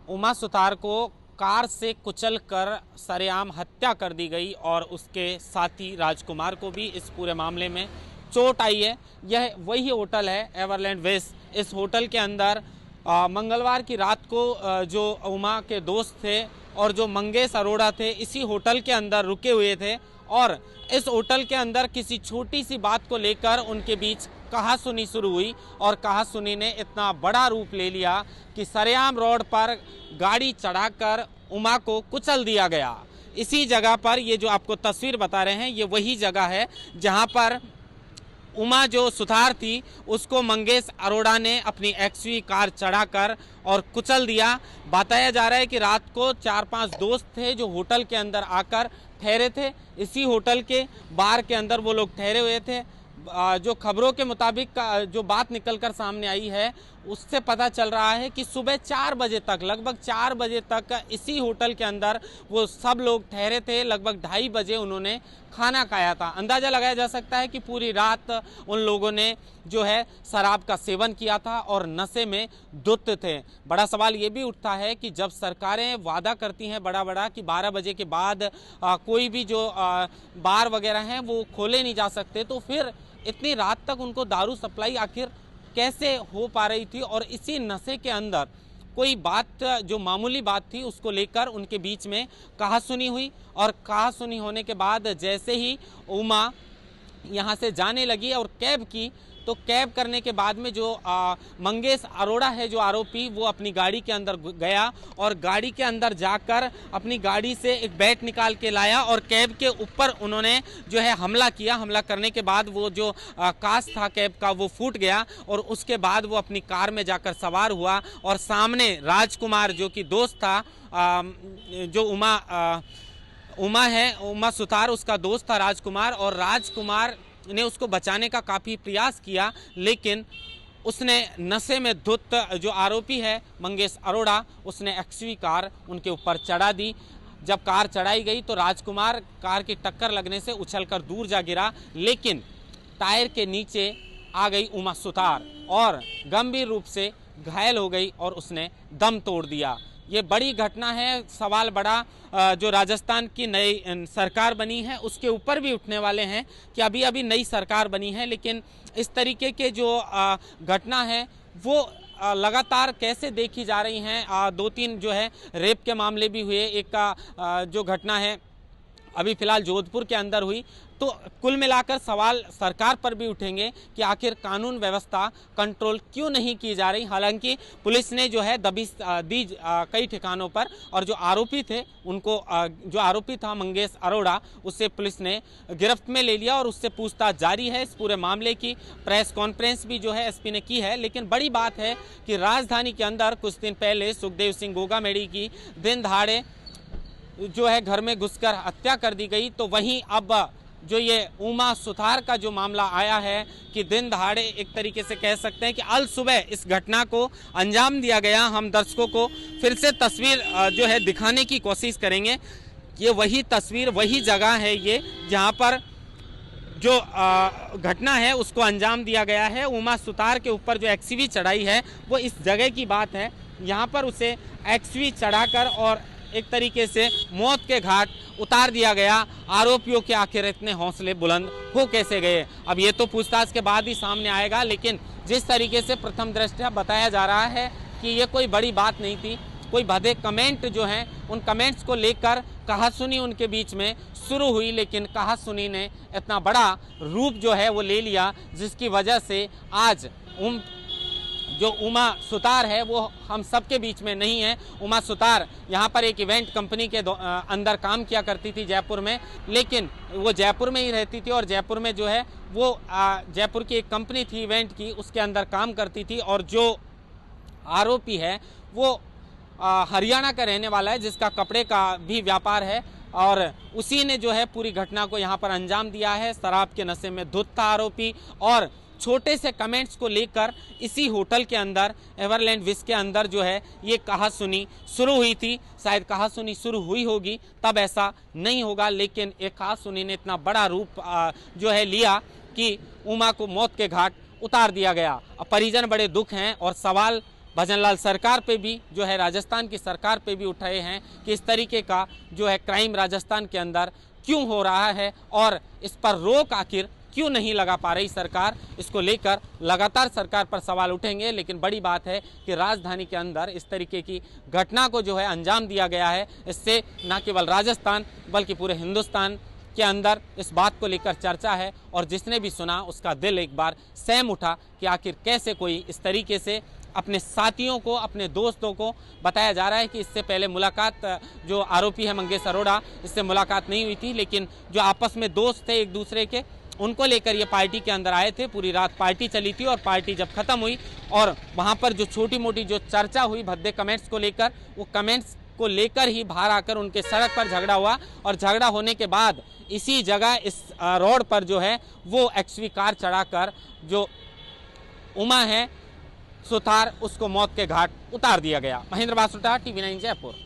उमा सुतार को कार से कुचलकर सरेआम हत्या कर दी गई और उसके साथी राजकुमार को भी इस पूरे मामले में चोट आई है। यह वही होटल है एवरलैंड वेस्ट। इस होटल के अंदर मंगलवार की रात को जो उमा के दोस्त थे और जो मंगेश अरोड़ा थे इसी होटल के अंदर रुके हुए थे और इस होटल के अंदर किसी छोटी सी बात को लेकर उनके बीच कहासुनी शुरू हुई और कहासुनी ने इतना बड़ा रूप ले लिया कि सरेआम रोड पर गाड़ी चढ़ाकर उमा को कुचल दिया गया। इसी जगह पर ये जो आपको तस्वीर बता रहे हैं ये वही जगह है जहां पर उमा जो सुतार थी उसको मंगेश अरोड़ा ने अपनी एक्सवी कार चढ़ाकर और कुचल दिया। बताया जा रहा है कि रात को 4-5 दोस्त थे जो होटल के अंदर आकर ठहरे थे। इसी होटल के बार के अंदर वो लोग ठहरे हुए थे। जो खबरों के मुताबिक जो बात निकलकर सामने आई है उससे पता चल रहा है कि सुबह 4 बजे तक, लगभग 4 बजे तक इसी होटल के अंदर वो सब लोग ठहरे थे। लगभग 2:30 बजे उन्होंने खाना खाया था। अंदाज़ा लगाया जा सकता है कि पूरी रात उन लोगों ने जो है शराब का सेवन किया था और नशे में धुत थे। बड़ा सवाल ये भी उठता है कि जब सरकारें वादा करती हैं बड़ा बड़ा कि 12 बजे के बाद कोई भी जो बार वगैरह हैं वो खोले नहीं जा सकते, तो फिर इतनी रात तक उनको दारू सप्लाई आखिर कैसे हो पा रही थी। और इसी नशे के अंदर कोई बात जो मामूली बात थी उसको लेकर उनके बीच में कहासुनी हुई और कहासुनी होने के बाद जैसे ही उमा यहाँ से जाने लगी और कैब की, तो कैब करने के बाद में जो मंगेश अरोड़ा है जो आरोपी, वो अपनी गाड़ी के अंदर गया और गाड़ी के अंदर जाकर अपनी गाड़ी से एक बैट निकाल के लाया और कैब के ऊपर उन्होंने जो है हमला किया। हमला करने के बाद वो जो कांच था कैब का वो फूट गया और उसके बाद वो अपनी कार में जाकर सवार हुआ और सामने राजकुमार जो कि दोस्त था, जो उमा सुतार उसका दोस्त था राजकुमार, और राजकुमार ने उसको बचाने का काफ़ी प्रयास किया, लेकिन उसने नशे में धुत जो आरोपी है मंगेश अरोड़ा उसने एक्सवी कार उनके ऊपर चढ़ा दी। जब कार चढ़ाई गई तो राजकुमार कार की टक्कर लगने से उछलकर दूर जा गिरा, लेकिन टायर के नीचे आ गई उमा सुतार और गंभीर रूप से घायल हो गई और उसने दम तोड़ दिया। ये बड़ी घटना है। सवाल बड़ा जो राजस्थान की नई सरकार बनी है उसके ऊपर भी उठने वाले हैं कि अभी अभी नई सरकार बनी है, लेकिन इस तरीके के जो घटना है वो लगातार कैसे देखी जा रही हैं। 2-3 जो है रेप के मामले भी हुए। एक का जो घटना है अभी फिलहाल जोधपुर के अंदर हुई। तो कुल मिलाकर सवाल सरकार पर भी उठेंगे कि आखिर कानून व्यवस्था कंट्रोल क्यों नहीं की जा रही। हालांकि पुलिस ने जो है दबिश दी कई ठिकानों पर और जो आरोपी थे उनको, जो आरोपी था मंगेश अरोड़ा, उससे पुलिस ने गिरफ्त में ले लिया और उससे पूछताछ जारी है। इस पूरे मामले की प्रेस कॉन्फ्रेंस भी जो है एसपी ने की है। लेकिन बड़ी बात है कि राजधानी के अंदर कुछ दिन पहले सुखदेव सिंह गोगामेड़ी की दिन दहाड़े जो है घर में घुसकर हत्या कर दी गई, तो वहीं अब जो ये उमा सुतार का जो मामला आया है कि दिन दहाड़े एक तरीके से कह सकते हैं कि अल सुबह इस घटना को अंजाम दिया गया। हम दर्शकों को फिर से तस्वीर जो है दिखाने की कोशिश करेंगे। ये वही तस्वीर, वही जगह है ये जहाँ पर जो घटना है उसको अंजाम दिया गया है। उमा सुतार के ऊपर जो एक्सवी चढ़ाई है वो इस जगह की बात है। यहाँ पर उसे एक्सवी चढ़ाकर और एक तरीके से मौत के घाट उतार दिया गया। आरोपियों के आखिर इतने हौसले बुलंद हो कैसे गए, अब ये तो पूछताछ के बाद ही सामने आएगा। लेकिन जिस तरीके से प्रथम दृष्टया बताया जा रहा है कि ये कोई बड़ी बात नहीं थी, कोई भद्दे कमेंट जो हैं उन कमेंट्स को लेकर कहासुनी उनके बीच में शुरू हुई, लेकिन कहासुनी ने इतना बड़ा रूप जो है वो ले लिया जिसकी वजह से आज जो उमा सुतार है वो हम सबके बीच में नहीं है। उमा सुतार यहाँ पर एक इवेंट कंपनी के अंदर काम किया करती थी जयपुर में, लेकिन वो जयपुर में ही रहती थी और जयपुर में जो है वो जयपुर की एक कंपनी थी इवेंट की, उसके अंदर काम करती थी। और जो आरोपी है वो हरियाणा का रहने वाला है जिसका कपड़े का भी व्यापार है और उसी ने जो है पूरी घटना को यहाँ पर अंजाम दिया है। शराब के नशे में धुत था आरोपी और छोटे से कमेंट्स को लेकर इसी होटल के अंदर एवरलैंड विश के अंदर जो है ये कहासुनी शुरू हुई थी। शायद कहासुनी शुरू हुई होगी तब ऐसा नहीं होगा, लेकिन एक कहासुनी ने इतना बड़ा रूप जो है लिया कि उमा को मौत के घाट उतार दिया गया। अब परिजन बड़े दुख हैं और सवाल भजनलाल सरकार पे भी जो है, राजस्थान की सरकार पे भी उठाए हैं कि इस तरीके का जो है क्राइम राजस्थान के अंदर क्यों हो रहा है और इस पर रोक आखिर क्यों नहीं लगा पा रही सरकार। इसको लेकर लगातार सरकार पर सवाल उठेंगे। लेकिन बड़ी बात है कि राजधानी के अंदर इस तरीके की घटना को जो है अंजाम दिया गया है। इससे न केवल राजस्थान बल्कि पूरे हिंदुस्तान के अंदर इस बात को लेकर चर्चा है और जिसने भी सुना उसका दिल एक बार सहम उठा कि आखिर कैसे कोई इस तरीके से अपने साथियों को, अपने दोस्तों को, बताया जा रहा है कि इससे पहले मुलाकात, जो आरोपी है मंगेश अरोड़ा, इससे मुलाकात नहीं हुई थी, लेकिन जो आपस में दोस्त थे एक दूसरे के, उनको लेकर ये पार्टी के अंदर आए थे। पूरी रात पार्टी चली थी और पार्टी जब खत्म हुई और वहाँ पर जो छोटी मोटी जो चर्चा हुई भद्दे कमेंट्स को लेकर, वो कमेंट्स को लेकर ही बाहर आकर उनके सड़क पर झगड़ा हुआ और झगड़ा होने के बाद इसी जगह इस रोड पर जो है वो एक्सवी कार चढ़ाकर जो उमा है सुथार, उसको मौत के घाट उतार दिया गया। महेंद्र बासुटा, TV9 जयपुर।